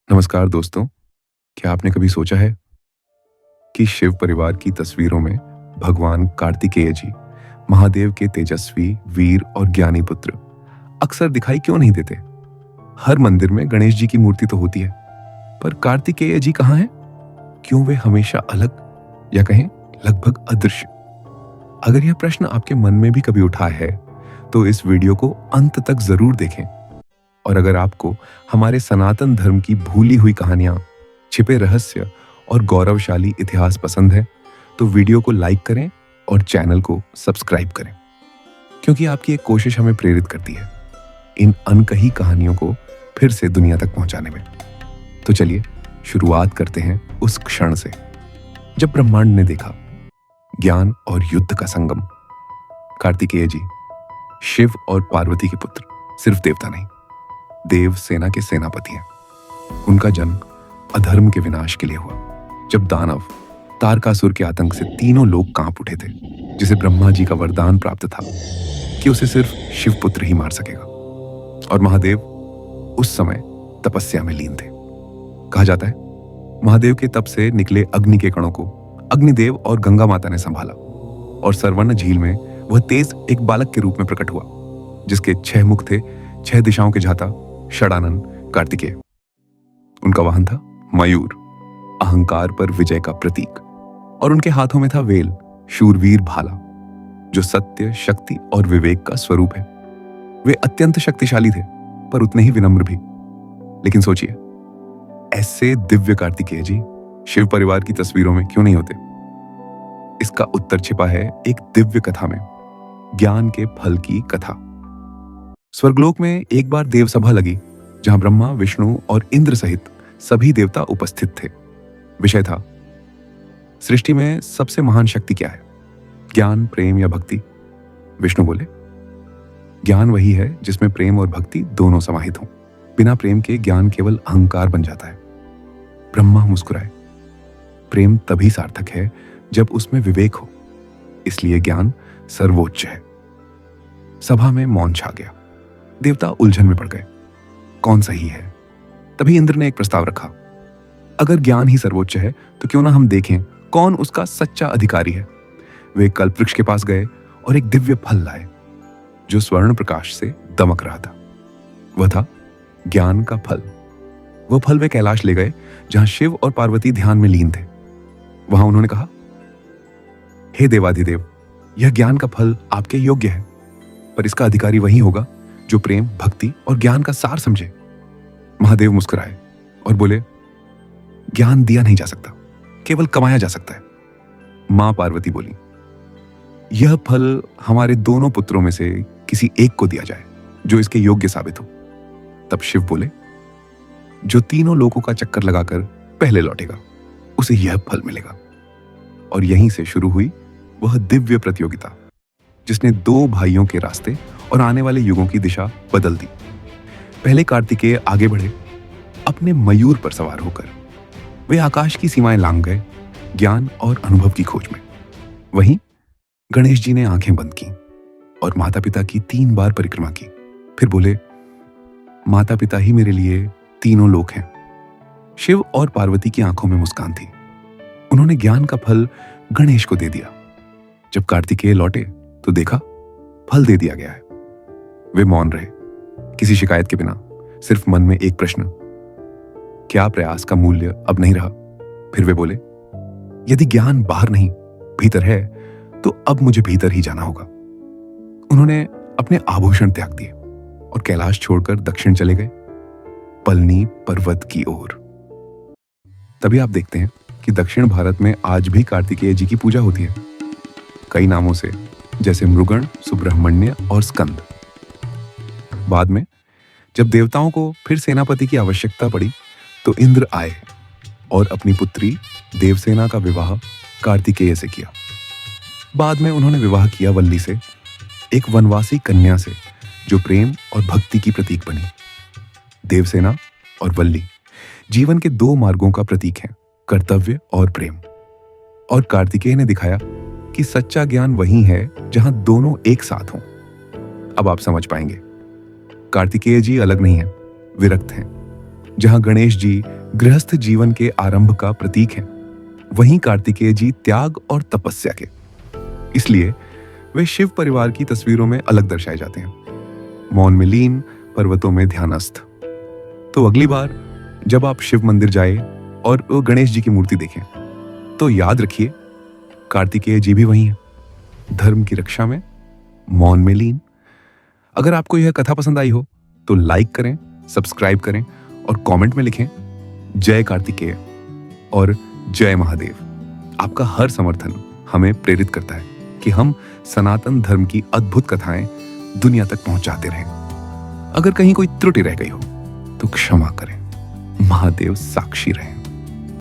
नमस्कार दोस्तों। क्या आपने कभी सोचा है कि शिव परिवार की तस्वीरों में भगवान कार्तिकेय जी, महादेव के तेजस्वी, वीर और ज्ञानी पुत्र अक्सर दिखाई क्यों नहीं देते? हर मंदिर में गणेश जी की मूर्ति तो होती है, पर कार्तिकेय जी कहाँ हैं? क्यों वे हमेशा अलग या कहें लगभग अदृश्य? अगर यह प्रश्न आपके मन में भी कभी उठा है, तो इस वीडियो को अंत तक जरूर देखें। और अगर आपको हमारे सनातन धर्म की भूली हुई कहानियां, छिपे रहस्य और गौरवशाली इतिहास पसंद है, तो वीडियो को लाइक करें और चैनल को सब्सक्राइब करें, क्योंकि आपकी एक कोशिश हमें प्रेरित करती है इन अनकही कहानियों को फिर से दुनिया तक पहुंचाने में। तो चलिए शुरुआत करते हैं उस क्षण से जब ब्रह्मांड ने देखा ज्ञान और युद्ध का संगम। कार्तिकेय जी शिव और पार्वती के पुत्र, सिर्फ देवता नहीं, देव सेना के सेनापति हैं। उनका जन्म अधर्म के विनाश के लिए हुआ, जब दानव तारकासुर के आतंक से तीनों लोग कांप उठे थे, जिसे ब्रह्मा जी का वरदान प्राप्त था कि उसे सिर्फ शिव पुत्र ही मार सकेगा। और महादेव उस समय तपस्या में लीन थे। कहा जाता है महादेव के तप से निकले अग्नि के कणों को अग्निदेव और गंगा माता ने संभाला, और सरवर्ण झील में वह तेज एक बालक के रूप में प्रकट हुआ, जिसके 6 मुख थे, 6 दिशाओं के झाता षडानन कार्तिकेय। उनका वाहन था मयूर, अहंकार पर विजय का प्रतीक, और उनके हाथों में था वेल, शूरवीर भाला, जो सत्य, शक्ति और विवेक का स्वरूप है। वे अत्यंत शक्तिशाली थे, पर उतने ही विनम्र भी। लेकिन सोचिए, ऐसे दिव्य कार्तिकेय जी शिव परिवार की तस्वीरों में क्यों नहीं होते? इसका उत्तर छिपा है एक दिव्य कथा में, ज्ञान के फल की कथा। स्वर्गलोक में एक बार देव सभा लगी, जहां ब्रह्मा, विष्णु और इंद्र सहित सभी देवता उपस्थित थे। विषय था, सृष्टि में सबसे महान शक्ति क्या है, ज्ञान, प्रेम या भक्ति? विष्णु बोले, ज्ञान वही है जिसमें प्रेम और भक्ति दोनों समाहित हों। बिना प्रेम के ज्ञान केवल अहंकार बन जाता है। ब्रह्मा मुस्कुराए, प्रेम तभी सार्थक है जब उसमें विवेक हो, इसलिए ज्ञान सर्वोच्च है। सभा में मौन छा गया। देवता उलझन में पड़ गए, कौन सही है? तभी इंद्र ने एक प्रस्ताव रखा, अगर ज्ञान ही सर्वोच्च है तो क्यों ना हम देखें कौन उसका सच्चा अधिकारी है। वे कल्पवृक्ष के पास गए और एक दिव्य फल लाए, जो स्वर्ण प्रकाश से दमक रहा था। वह था ज्ञान का फल। वह फल वे कैलाश ले गए, जहां शिव और पार्वती ध्यान में लीन थे। वहां उन्होंने कहा, हे देवाधिदेव, यह ज्ञान का फल आपके योग्य है, पर इसका अधिकारी वही होगा जो प्रेम, भक्ति और ज्ञान का सार समझे। महादेव मुस्कुराए और बोले, ज्ञान दिया नहीं जा सकता, केवल कमाया जा सकता है। मां पार्वती बोली, यह फल हमारे दोनों पुत्रों में से किसी एक को दिया जाए, जो इसके योग्य साबित हो। तब शिव बोले, जो तीनों लोगों का चक्कर लगाकर पहले लौटेगा, उसे यह फल मिलेगा। और यहीं से शुरू हुई वह दिव्य प्रतियोगिता, जिसने 2 भाइयों के रास्ते और आने वाले युगों की दिशा बदल दी। पहले कार्तिकेय आगे बढ़े, अपने मयूर पर सवार होकर। वे आकाश की सीमाएं लांघ गए, ज्ञान और अनुभव की खोज में। वहीं गणेश जी ने आंखें बंद की और माता पिता की 3 बार परिक्रमा की। फिर बोले, माता पिता ही मेरे लिए तीनों लोक हैं। शिव और पार्वती की आंखों में मुस्कान थी। उन्होंने ज्ञान का फल गणेश को दे दिया। जब कार्तिकेय लौटे तो देखा फल दे दिया गया है। वे मौन रहे, किसी शिकायत के बिना, सिर्फ मन में एक प्रश्न, क्या प्रयास का मूल्य अब नहीं रहा? फिर वे बोले, यदि ज्ञान बाहर नहीं भीतर है, तो अब मुझे भीतर ही जाना होगा। उन्होंने अपने आभूषण त्याग दिए और कैलाश छोड़कर दक्षिण चले गए, पलनी पर्वत की ओर। तभी आप देखते हैं कि दक्षिण भारत में आज भी कार्तिकेय जी की पूजा होती है, कई नामों से, जैसे मृगण, सुब्रह्मण्य और स्कंद। बाद में जब देवताओं को फिर सेनापति की आवश्यकता पड़ी, तो इंद्र आए और अपनी पुत्री देवसेना का विवाह कार्तिकेय से किया। बाद में उन्होंने विवाह किया वल्ली से, एक वनवासी कन्या से, जो प्रेम और भक्ति की प्रतीक बनी। देवसेना और वल्ली जीवन के 2 मार्गों का प्रतीक हैं, कर्तव्य और प्रेम। और कार्तिकेय ने दिखाया कि सच्चा ज्ञान वही है जहां दोनों एक साथ हों। अब आप समझ पाएंगे, कार्तिकेय जी अलग नहीं हैं, विरक्त हैं। जहां गणेश जी गृहस्थ जीवन के आरंभ का प्रतीक हैं, वहीं कार्तिकेय जी त्याग और तपस्या के। इसलिए वे शिव परिवार की तस्वीरों में अलग दर्शाए जाते हैं, मौन में लीन, पर्वतों में ध्यानस्थ। तो अगली बार जब आप शिव मंदिर जाए और वो गणेश जी की मूर्ति देखें, तो याद रखिए कार्तिकेय जी भी वही हैं, धर्म की रक्षा में, मौन में लीन। अगर आपको यह कथा पसंद आई हो तो लाइक करें, सब्सक्राइब करें और कमेंट में लिखें जय कार्तिकेय और जय महादेव। आपका हर समर्थन हमें प्रेरित करता है कि हम सनातन धर्म की अद्भुत कथाएं दुनिया तक पहुंचाते रहें। अगर कहीं कोई त्रुटि रह गई हो तो क्षमा करें। महादेव साक्षी रहें।